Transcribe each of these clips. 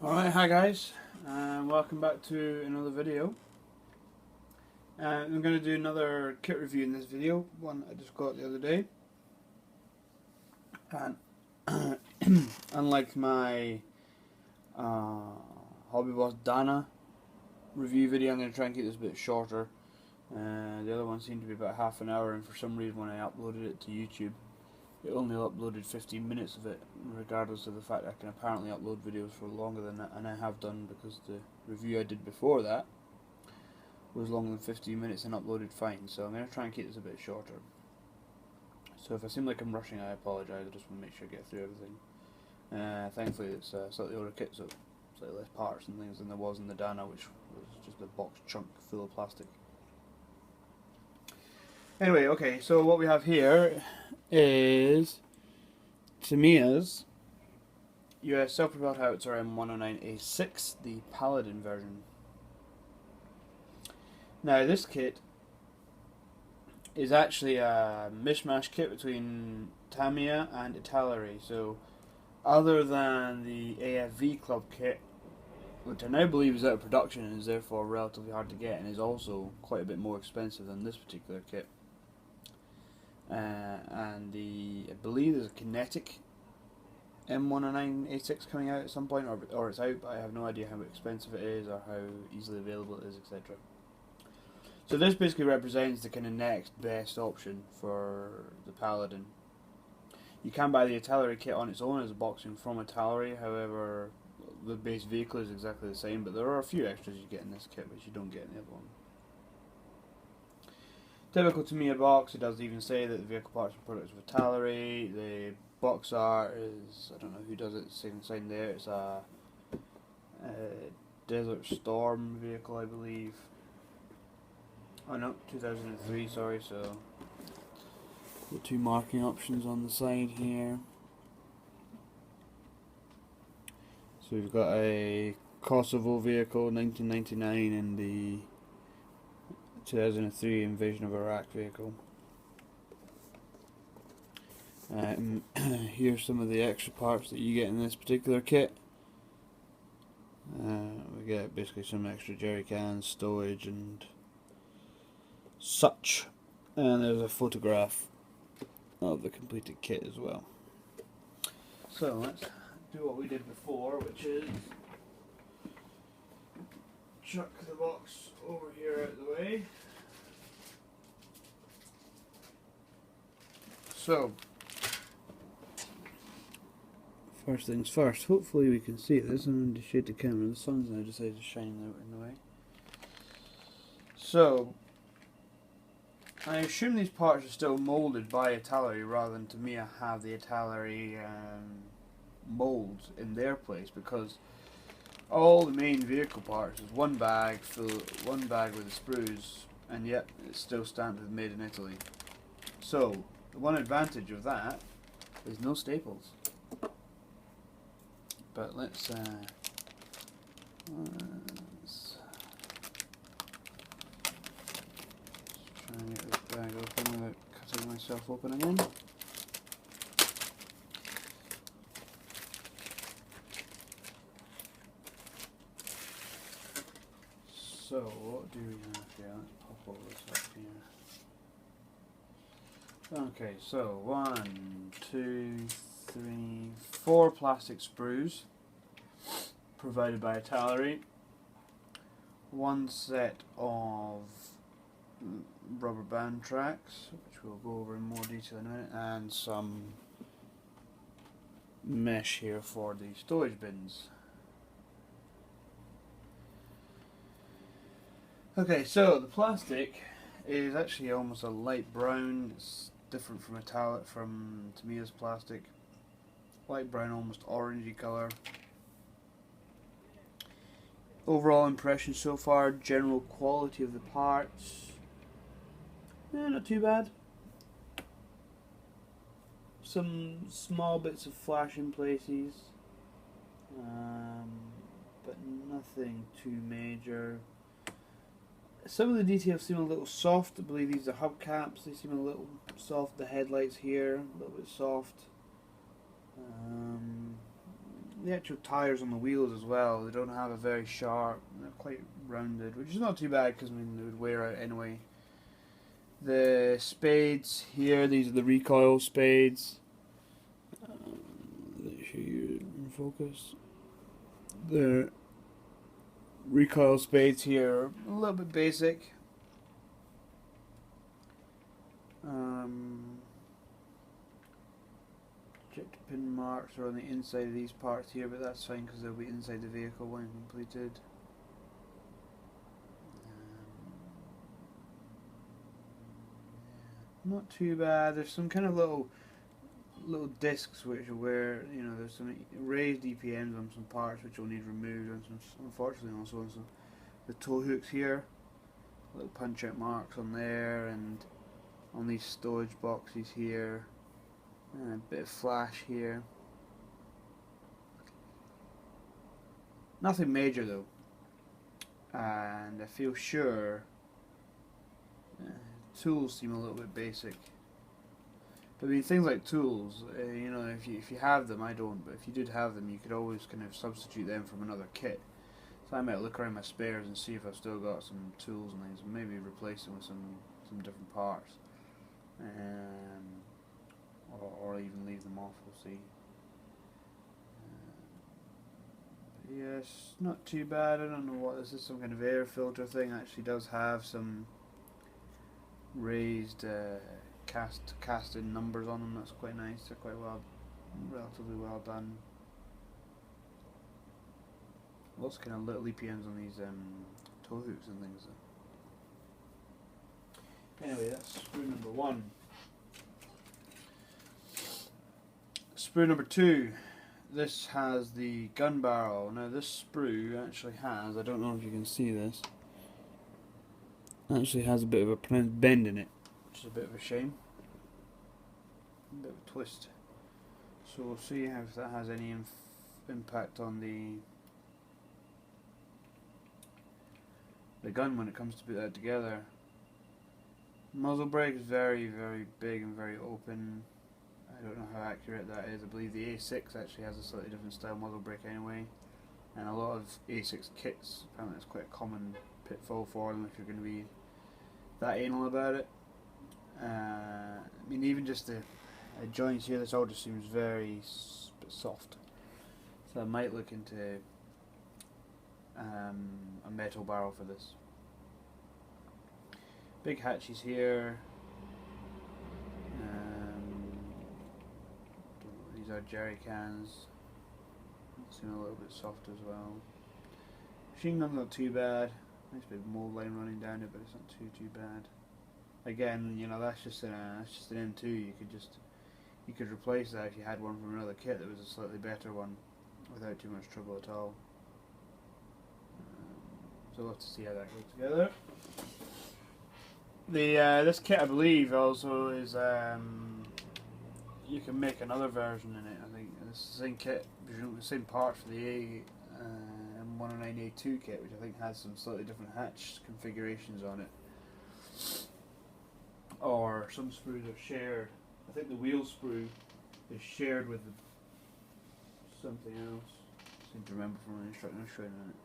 Alright, hi guys, and welcome back to another video. I'm going to do another kit review in this video, one I just got the other day. And unlike my Hobby Boss Dana review video, I'm going to try and keep this a bit shorter. The other one seemed to be about half an hour, and for some reason when I uploaded it to YouTube, it only uploaded 15 minutes of it, regardless of the fact I can apparently upload videos for longer than that, and I have done, because the review I did before that was longer than 15 minutes and uploaded fine. So I'm going to try and keep this a bit shorter. So if I seem like I'm rushing, I apologise. I just want to make sure I get through everything. Thankfully it's a slightly older kit, so slightly less parts and things than there was in the Dana, which was just a box chunk full of plastic. Anyway, okay, so what we have here is Tamiya's US self-propelled howitzer M109A6, the Paladin version. Now this kit is actually a mishmash kit between Tamiya and Italeri, so other than the AFV Club kit, which I now believe is out of production and is therefore relatively hard to get and is also quite a bit more expensive than this particular kit. And I believe there's a kinetic M109A6 coming out at some point, or it's out, but I have no idea how expensive it is or how easily available it is, etc. So this basically represents the kind of next best option for the Paladin. You can buy the Italeri kit on its own as a boxing from Italeri, however the base vehicle is exactly the same, but there are a few extras you get in this kit which you don't get in the other one. Typical Tamiya box, it does even say that the vehicle parts and products of Italeri. The box art is, I don't know who does it, it's same sign there, it's a Desert Storm vehicle, I believe. Oh no, 2003, sorry, so the two marking options on the side here. So we've got a Kosovo vehicle, 1999, and the 2003 Invasion of Iraq vehicle. Here's some of the extra parts that you get in this particular kit. We get basically some extra jerry cans, stowage and such, and there's a photograph of the completed kit as well. So let's do what we did before, which is chuck the box over here out of the way. So first things first, hopefully we can see this. I'm going to shade the camera, the sun's now decided to shine out in the way. So I assume these parts are still moulded by Italeri rather than Tamiya have the Italeri molds in their place, because all the main vehicle parts is one bag with the sprues, and yet it's still stamped with made in Italy. So the one advantage of that is no staples. But let's try and get this bag open without cutting myself open again. So what do we have here? Let's pop all this up here. Okay, so 1, 2, 3, 4 plastic sprues provided by Italeri. One set of rubber band tracks, which we'll go over in more detail in a minute, and some mesh here for the storage bins. Okay, so the plastic is actually almost a light brown. It's different from Tamiya's plastic. Light brown, almost orangey colour. Overall impression so far, general quality of the parts, not too bad. Some small bits of flash in places, but nothing too major. Some of the details seem a little soft. I believe these are hubcaps. They seem a little soft. The headlights here, a little bit soft. the actual tyres on the wheels as well, they don't have a very sharp, they're quite rounded, which is not too bad because I mean they would wear out anyway. The spades here, these are the recoil spades. Let me show you in focus. The recoil spades here are a little bit basic. Ejector pin marks are on the inside of these parts here, but that's fine because they'll be inside the vehicle when completed. Not too bad. There's some kind of little discs which are where, you know, there's some raised EPMs on some parts which will need removed, and some, unfortunately also on some the tow hooks here, little punch out marks on there, and on these stowage boxes here, and a bit of flash here. Nothing major though, and I feel sure tools seem a little bit basic. But I mean, things like tools, you know, if you have them, I don't, but if you did have them, you could always kind of substitute them from another kit. So I might look around my spares and see if I've still got some tools and things, and maybe replace them with some different parts, or even leave them off. We'll see. Yes, not too bad. I don't know what this is. Some kind of air filter thing. Actually, does have some raised cast-in numbers on them. That's quite nice. They're quite relatively well done. Lots of kind of little EPMs on these tow hooks and things. Anyway, that's sprue number 1. Sprue number 2. This has the gun barrel. Now this sprue actually has, I don't know if you can see this, actually has a bit of a pronounced bend in it, which is a bit of a shame. A bit of a twist. So we'll see if that has any impact on the gun when it comes to put that together. Muzzle brake is very, very big and very open. I don't know how accurate that is. I believe the A6 actually has a slightly different style muzzle brake anyway, and a lot of A6 kits, apparently it's quite a common pitfall for them if you're going to be that anal about it. I mean, even just the joints here, this all just seems very soft, so I might look into a metal barrel for this. Big hatches here. These are jerry cans. Seem a little bit soft as well. Machine gun's not too bad. Nice bit of mold line running down it, but it's not too bad. Again, you know, that's just an M2. You could replace that if you had one from another kit that was a slightly better one, without too much trouble at all. So we'll have to see how that goes together. This kit, I believe, also is you can make another version in it. I think this is the same kit, the same part for the M109A6 kit, which I think has some slightly different hatch configurations on it. Or some sprues are shared. I think the wheel sprue is shared with something else. I seem to remember from an instruction I was showing on it.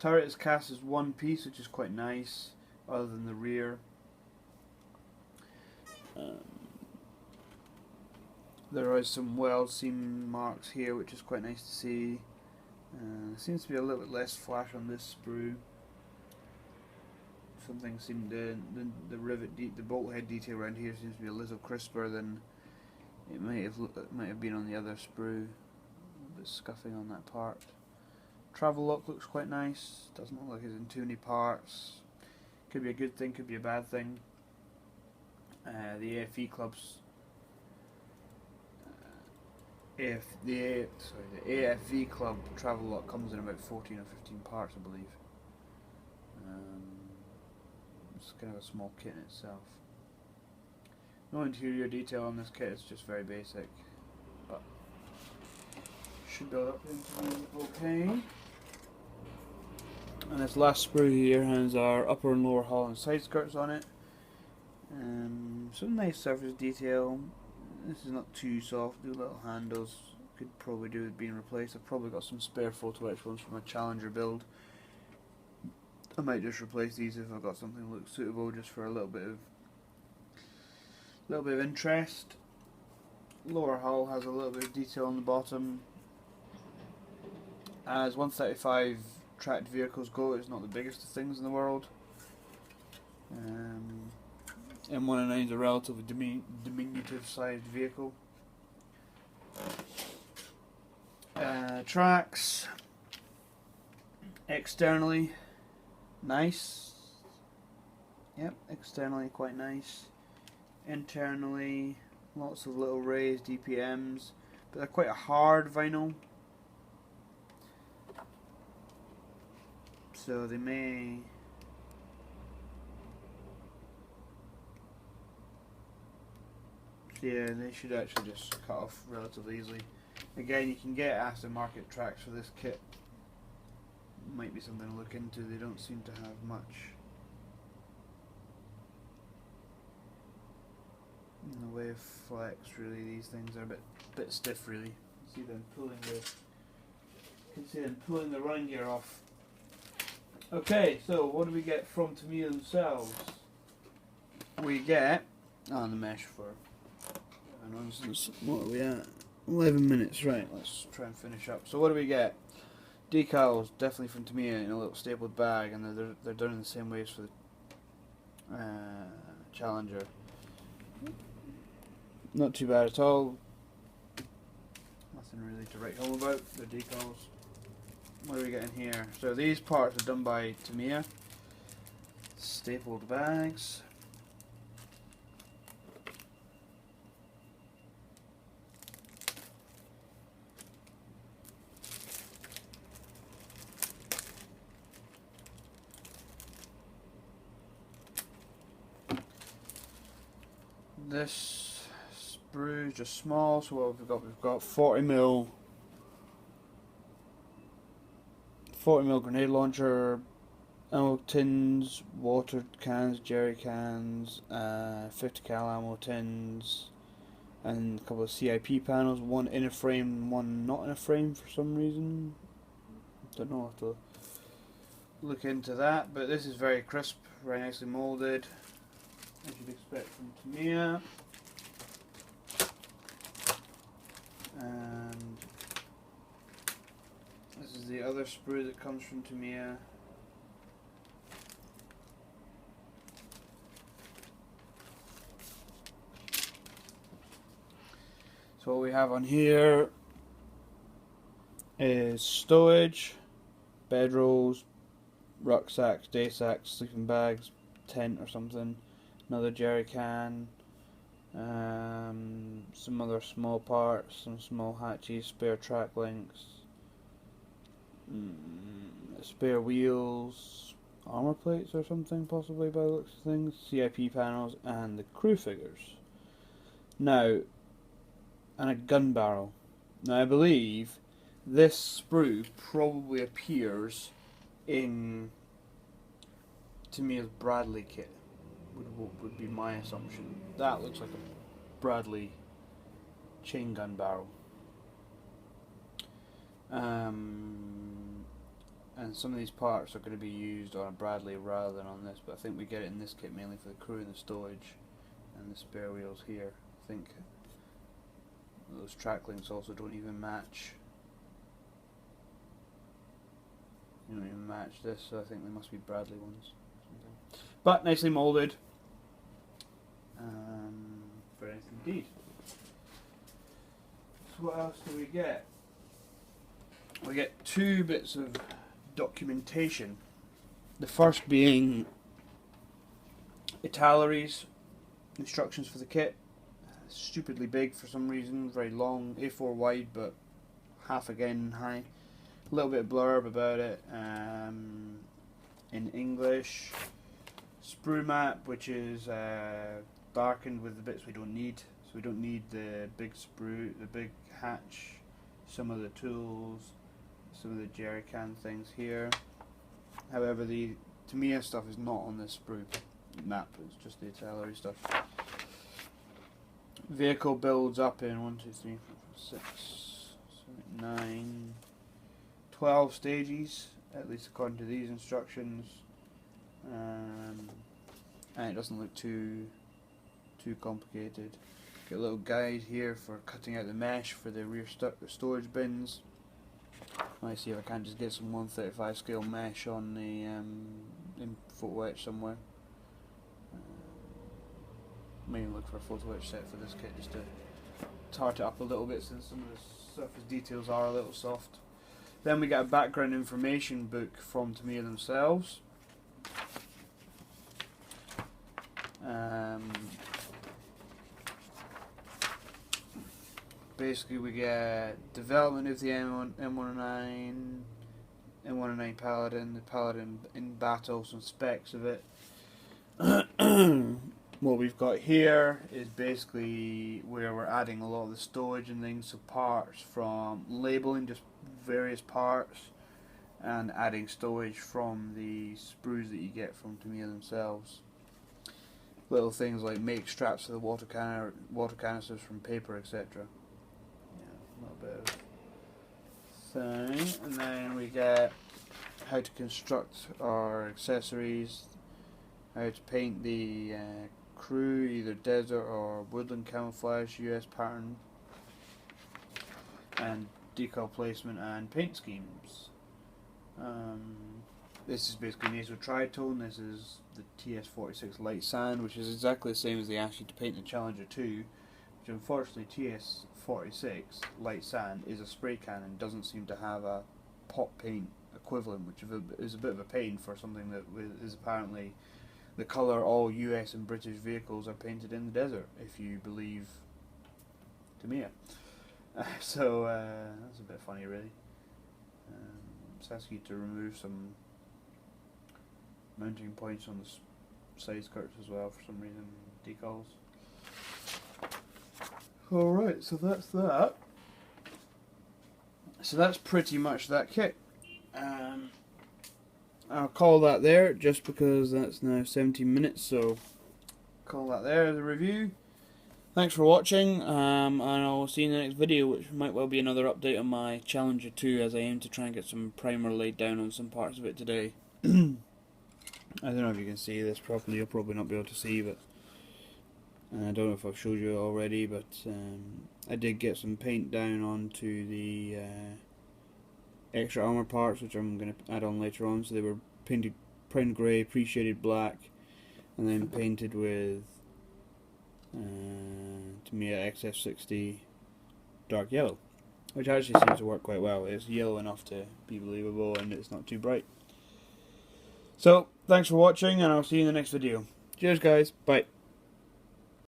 Turret is cast as one piece, which is quite nice, other than the rear. There are some weld seam marks here, which is quite nice to see. Seems to be a little bit less flash on this sprue. Some things seem the rivet, the bolt head detail around here seems to be a little crisper than it might have been on the other sprue. A bit scuffing on that part. Travel lock looks quite nice. Doesn't look like it's in too many parts. Could be a good thing, could be a bad thing. The AFV clubs. The AFV club travel lock comes in about 14 or 15 parts, I believe. It's kind of a small kit in itself. No interior detail on this kit, it's just very basic, but should build up into okay. And this last sprue here has our upper and lower hull and side skirts on it. Some nice surface detail. This is not too soft, the little handles could probably do with being replaced. I've probably got some spare photo etch ones for my Challenger build. I might just replace these if I've got something that looks suitable, just for a little bit of interest. Lower hull has a little bit of detail on the bottom. As 135 tracked vehicles go, it's not the biggest of things in the world. M109 is a relatively diminutive sized vehicle. Tracks externally nice. Yep, externally quite nice. Internally, lots of little raised DPMs, but they're quite a hard vinyl, so they may they should actually just cut off relatively easily. Again, you can get aftermarket tracks for this kit. Might be something to look into. They don't seem to have much in the way of flex, really. These things are a bit stiff, really. You can see them pulling the running gear off. Okay, so what do we get from Tamiya themselves? We get on the mesh for nonsense. What are we at? 11 minutes, right? Let's try and finish up. So what do we get? Decals, definitely from Tamiya, in a little stapled bag, and they're done in the same ways for the Challenger. Not too bad at all. Nothing really to write home about. The decals. What are we getting here? So these parts are done by Tamiya. Stapled bags. This sprue is just small, so what we've got 40mm grenade launcher, ammo tins, water cans, jerry cans, 50 cal ammo tins, and a couple of CIP panels, one in a frame, one not in a frame for some reason. Don't know, I'll have to look into that, but this is very crisp, very nicely moulded, as you'd expect from Tamiya. And this is the other sprue that comes from Tamiya. So what we have on here is stowage, bedrolls, rucksacks, day sacks, sleeping bags, tent or something, another jerry can, some other small parts, some small hatches, spare track links, spare wheels, armor plates or something possibly by the looks of things, CIP panels, and the crew figures. Now, and a gun barrel. Now I believe this sprue probably appears in Tamiya's Bradley kit, would be my assumption. That looks like a Bradley chain gun barrel. And some of these parts are going to be used on a Bradley rather than on this, but I think we get it in this kit mainly for the crew and the stowage and the spare wheels here. I think those track links also don't even match. They don't even match this, so I think they must be Bradley ones. But nicely moulded. Very nice indeed. So what else do we get? We get two bits of documentation. The first being Italeries, instructions for the kit. Stupidly big for some reason, very long, A4 wide but half again high. A little bit of blurb about it in English. Sprue map, which is darkened with the bits we don't need. So we don't need the big sprue, the big hatch, some of the tools, some of the jerry can things here. However, the Tamiya stuff is not on this sprue map, it's just the Italery stuff. Vehicle builds up in 1, 2, 3, 4, 5, 9, 12 stages, at least according to these instructions, and it doesn't look too complicated. Got a little guide here for cutting out the mesh for the rear storage bins. Might see if I can just get some 135 scale mesh on the in photo etch somewhere. Maybe look for a photo etch set for this kit just to tart it up a little bit, since some of the surface details are a little soft. Then we get a background information book from Tamiya themselves. Basically we get development of the M109 Paladin, the Paladin in battle, some specs of it. What we've got here is basically where we're adding a lot of the stowage and things, so parts from labeling just various parts, and adding stowage from the sprues that you get from Tamiya themselves. Little things like make straps for the water canisters from paper, etc. Yeah, a little bit of thing. And then we get how to construct our accessories, how to paint the crew, either desert or woodland camouflage US pattern, and decal placement and paint schemes. This is basically nasal tritone. This is the TS46 light sand, which is exactly the same as they asked you to paint the Challenger 2, which unfortunately TS46 light sand is a spray can and doesn't seem to have a pot paint equivalent, which is a bit of a pain for something that is apparently the colour all US and British vehicles are painted in the desert, if you believe Tamiya. So that's a bit funny, really. It's asking you to remove some mounting points on the side skirts as well for some reason, decals. Alright, so that's that. So that's pretty much that kit. I'll call that there just because that's now 17 minutes, so call that there as a review. Thanks for watching, and I'll see you in the next video, which might well be another update on my Challenger 2, as I aim to try and get some primer laid down on some parts of it today. I don't know if you can see this properly, you'll probably not be able to see, but I don't know if I've showed you already, but I did get some paint down onto the extra armor parts, which I'm going to add on later on. So they were painted prime grey, pre-shaded black, and then painted with Tamiya XF60 dark yellow, which actually seems to work quite well. It's yellow enough to be believable, and it's not too bright. So thanks for watching, and I'll see you in the next video. Cheers guys, bye.